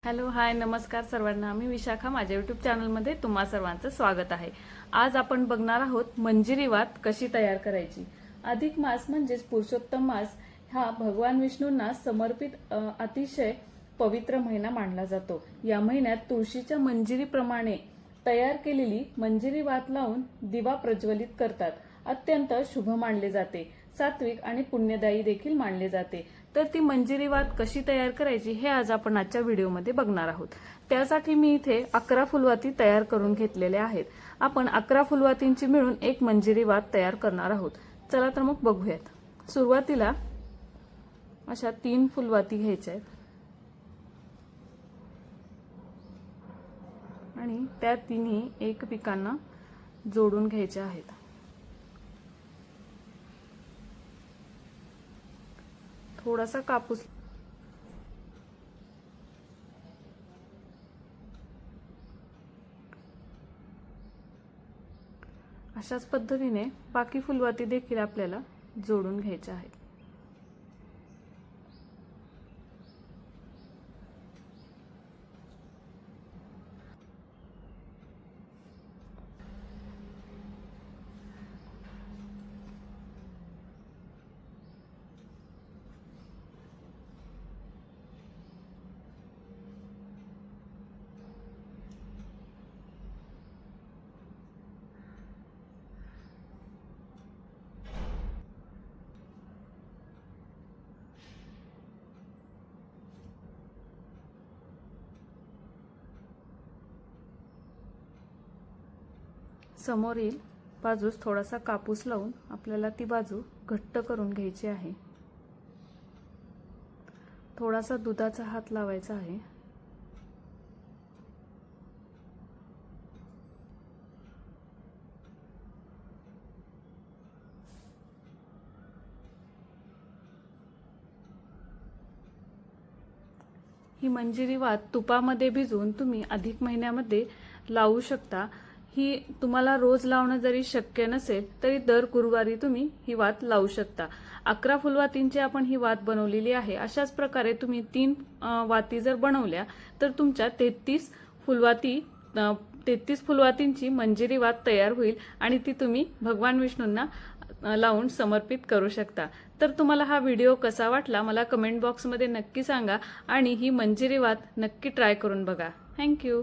Hello hi नमस्कार सर्वांना। मी विशाखा, माझ्या यूट्यूब चॅनलमध्ये तुम्हा सर्वांचं स्वागत आहे। आज आपण बघणार आहोत मंजिरी वात कशी तयार करायची। अधिक मास म्हणजेच पुरुषोत्तम मास हा भगवान विष्णूंना समर्पित अतिशय पवित्र महिना मानला जातो। या महिन्यात तुळशीच्या मंजिरीप्रमाणे तयार केलेली मंजिरी वात लावून दिवा प्रज्वलित करतात। अत्यंत शुभ मानले जाते, सात्विक आणि पुण्यदायी देखील मानले जाते। तर ती मंजिरी वात कशी तयार करायची हे आज आपण आजच्या व्हिडिओमध्ये बघणार आहोत। त्यासाठी मी इथे 11 फुलवाती तयार करून घेतलेल्या आहेत। आपण 11 फुलवातींची मिळून एक मंजिरी वात तयार करणार आहोत। चला तर मग बघूयात। सुरुवातीला अशा 3 फुलवाती घ्यायच्या आहेत आणि त्या तिन्ही एकमेकांना जोडून घ्यायच्या आहेत। थोडासा कापूस अशाच पद्धतीने बाकी फुलवाती देखील आपल्याला जोडून घ्यायच्या आहेत। समोरील बाजूस थोडासा कापूस लावून आपल्याला ती बाजू घट्ट करून घ्यायची आहे। थोडासा दुधाचा हात लावायचा आहे। ही मंजिरी वात तुपामध्ये भिजवून तुम्ही अधिक महिन्यामध्ये लावू शकता। ही तुम्हाला रोज लावणं जरी शक्य नसेल तरी दर गुरुवारी तुम्ही ही वात लावू शकता। 11 फुलवातींची आपण ही वात बनवलेली आहे। अशाच प्रकारे तुम्ही 3 वाती जर बनवल्या तर तुमच्या 33 फुलवातींची मंजिरी वात तयार होईल आणि ती तुम्ही भगवान विष्णूंना लावून समर्पित करू शकता। तर तुम्हाला हा व्हिडिओ कसा वाटला मला कमेंट बॉक्समध्ये नक्की सांगा आणि ही मंजिरी वात नक्की ट्राय करून बघा। थँक्यू।